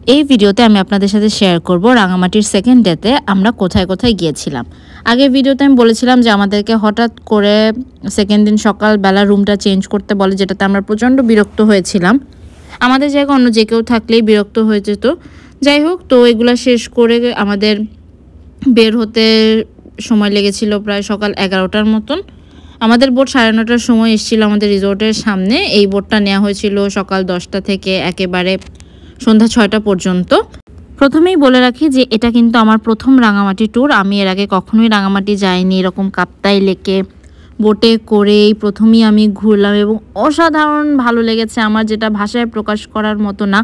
এই ভিডিওতে আমি আপনাদের সাথে শেয়ার করব রাঙামাটির সেকেন্ড ডেতে আমরা কোথায় কোথায় গিয়েছিলাম। আগের ভিডিওতে আমি বলেছিলাম যে আমাদেরকে হঠাৎ করে সেকেন্ড দিন সকালবেলা রুমটা চেঞ্জ করতে বলে, যেটাতে আমরা প্রচণ্ড বিরক্ত হয়েছিলাম। আমাদের জায়গায় অন্য যে কেউ থাকলেই বিরক্ত হয়ে যেত। যাই হোক, তো এগুলো শেষ করে আমাদের বের হতে সময় লেগেছিল প্রায় সকাল 11টার মতন। আমাদের বোট 9:30টার সময় এসেছিল আমাদের রিসোর্টের সামনে। এই বোটটা নেওয়া হয়েছিল সকাল 10টা থেকে একেবারে সন্ধ্যা 6টা পর্যন্ত। প্রথমেই বলে রাখি যে এটা কিন্তু আমার প্রথম রাঙামাটি ট্যুর। আমি এর আগে কখনোই রাঙামাটি যাইনি। এরকম কাপ্তাই লেকে বোটে করেই প্রথমেই আমি ঘুরলাম এবং অসাধারণ ভালো লেগেছে আমার, যেটা ভাষায় প্রকাশ করার মতো না।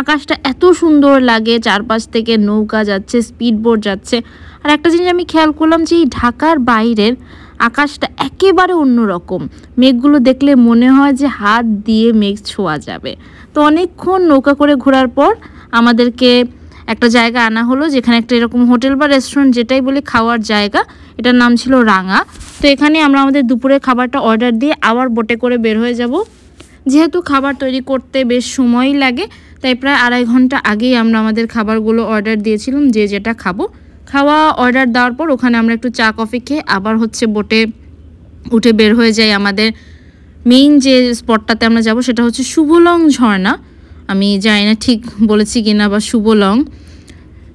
আকাশটা এত সুন্দর লাগে, চারপাশ থেকে নৌকা যাচ্ছে, স্পিড বোট যাচ্ছে। আর একটা জিনিস আমি খেয়াল করলাম যে এই ঢাকার বাইরের আকাশটা একেবারে অন্যরকম। মেঘগুলো দেখলে মনে হয় যে হাত দিয়ে মেঘ ছোঁয়া যাবে। তো অনেকক্ষণ নৌকা করে ঘোরার পর আমাদেরকে একটা জায়গা আনা হলো, যেখানে একটা এরকম হোটেল বা রেস্টুরেন্ট যেটাই বলে খাওয়ার জায়গা, এটার নাম ছিল রাঙা। তো এখানে আমরা আমাদের দুপুরের খাবারটা অর্ডার দিয়ে আবার বোটে করে বের হয়ে যাব। যেহেতু খাবার তৈরি করতে বেশ সময়ই লাগে, তাই প্রায় 2.5 ঘন্টা আগেই আমরা আমাদের খাবারগুলো অর্ডার দিয়েছিলাম, যে যেটা খাবো। খাওয়া অর্ডার দেওয়ার পর ওখানে আমরা একটু চা কফি খেয়ে আবার বোটে উঠে বের হয়ে যাই। আমাদের মেইন যে স্পটটাতে আমরা যাব সেটা হচ্ছে শুভলং ঝর্ণা। আমি জানি না ঠিক বলেছি কিনা, বা শুভলং,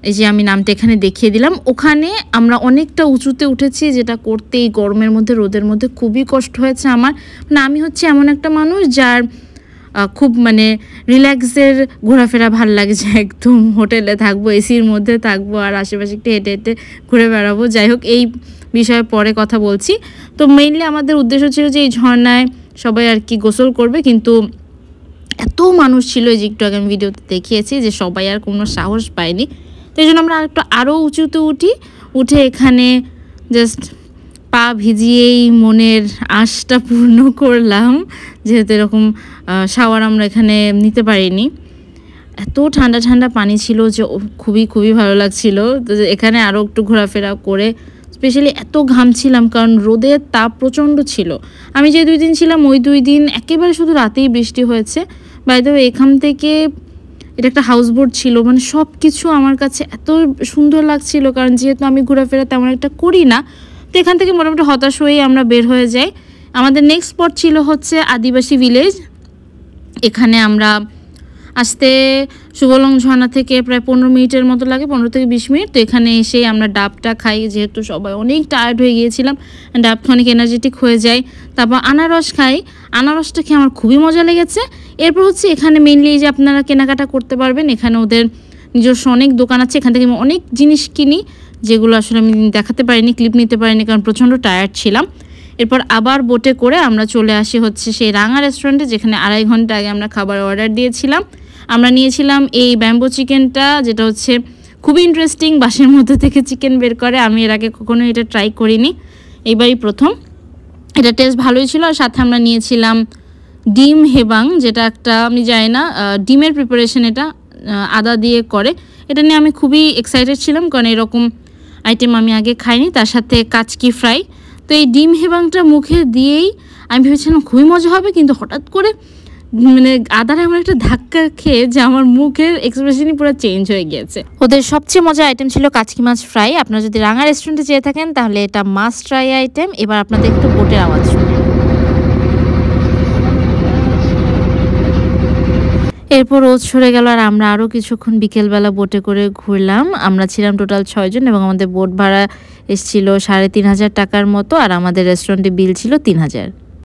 এই যে আমি নামটা এখানে দেখিয়ে দিলাম। ওখানে আমরা অনেকটা উঁচুতে উঠেছি, যেটা করতে এই গরমের মধ্যে রোদের মধ্যে খুবই কষ্ট হয়েছে আমার। মানে আমি হচ্ছে এমন একটা মানুষ যার খুব রিল্যাক্সের ঘোরাফেরা ভাল লাগে, যে একদম হোটেলে থাকবো, এসির মধ্যে থাকবো আর আশেপাশে একটু হেঁটে হেঁটে ঘুরে বেড়াবো। যাই হোক, এই বিষয়ে পরে কথা বলছি। তো মেইনলি আমাদের উদ্দেশ্য ছিল যে এই ঝর্ণায় সবাই আর কি গোসল করবে, কিন্তু এত মানুষ ছিল, এই যে একটু আগে আমি ভিডিওতে দেখিয়েছি, যে সবাই আর কোনো সাহস পায়নি। তো এই জন্য আমরা আরও উঁচুতে উঠে এখানে জাস্ট পা ভিজিয়েই মনের আশটা পূর্ণ করলাম, যেহেতু এরকম শাওয়ার আমরা এখানে নিতে পারিনি। এত ঠান্ডা ঠান্ডা পানি ছিল যে খুবই খুবই ভালো লাগছিল। তো এখানে আরও একটু ঘোরাফেরা করে স্পেশালি এত ঘামছিলাম, কারণ রোদের তাপ প্রচণ্ড ছিল। আমি যে 2 দিন ছিলাম ওই 2 দিন একেবারে শুধু রাতেই বৃষ্টি হয়েছে। বাই দ্য ওয়ে, এখান থেকে এটা একটা হাউস বোট ছিল, মানে সব কিছু আমার কাছে এত সুন্দর লাগছিল, কারণ যেহেতু আমি ঘোরাফেরা তেমন একটা করি না। তো এখান থেকে মোটামুটি হতাশ হয়েই আমরা বের হয়ে যাই। আমাদের নেক্সট স্পট ছিল হচ্ছে আদিবাসী ভিলেজ। এখানে আমরা আসতে শুভলং ঝর্ণা থেকে প্রায় 15 মিনিটের মতো লাগে, 15 থেকে 20 মিনিট। তো এখানে এসে আমরা ডাবটা খাই, যেহেতু সবাই অনেক টায়ার্ড হয়ে গিয়েছিলাম, ডাবটা অনেক এনার্জেটিক হয়ে যায়। তারপর আনারস খাই, আনারসটা খেয়ে আমার খুবই মজা লেগেছে। এরপর হচ্ছে এখানে মেইনলি যে আপনারা কেনাকাটা করতে পারবেন, এখানে ওদের নিজস্ব অনেক দোকান আছে। এখান থেকে আমি অনেক জিনিস কিনি, যেগুলো আসলে আমি দেখাতে পারিনি, ক্লিপ নিতে পারিনি, কারণ প্রচণ্ড টায়ার্ড ছিলাম। এরপর আবার বোটে করে আমরা চলে আসি হচ্ছে সেই রাঙা রেস্টুরেন্টে, যেখানে 2.5 ঘন্টা আগে আমরা খাবার অর্ডার দিয়েছিলাম। আমরা নিয়েছিলাম এই ব্যাম্বো চিকেনটা, যেটা হচ্ছে খুবই ইন্টারেস্টিং, বাঁশের মধ্যে থেকে চিকেন বের করে। আমি এর আগে কখনো এটা ট্রাই করিনি, এইবারই প্রথম। এটা টেস্ট ভালোই ছিল। আর সাথে আমরা নিয়েছিলাম ডিম হেবাং, যেটা একটা আমি জানি না ডিমের প্রিপারেশন, এটা আদা দিয়ে করে। এটা নিয়ে আমি খুবই এক্সাইটেড ছিলাম, কারণ এরকম আইটেম আমি আগে খাইনি। তার সাথে কাচকি ফ্রাই। তো এই ডিম হেবাংটা মুখে দিয়েই আমি ভেবেছিলাম খুবই মজা হবে, কিন্তু হঠাৎ করে আদার এমন একটা ধাক্কা খেয়ে যে আমার মুখের এক্সপ্রেশনই পুরো চেঞ্জ হয়ে গিয়েছে। ওদের সবচেয়ে মজার আইটেম ছিল কাচকি মাছ ফ্রাই। আপনারা যদি রাঙা রেস্টুরেন্টে যেয়ে থাকেন তাহলে এটা মাস্ট ট্রাই আইটেম। এবার আপনাদের একটু বোটের আওয়াজ শুনে। এরপর রোদ সরে গেল আর আমরা আরও কিছুক্ষণ বিকেলবেলা বোটে করে ঘুরলাম। আমরা ছিলাম টোটাল 6 জন এবং আমাদের বোট ভাড়া এসেছিল 3,500 টাকার মতো, আর আমাদের রেস্টুরেন্টে বিল ছিল 3,000।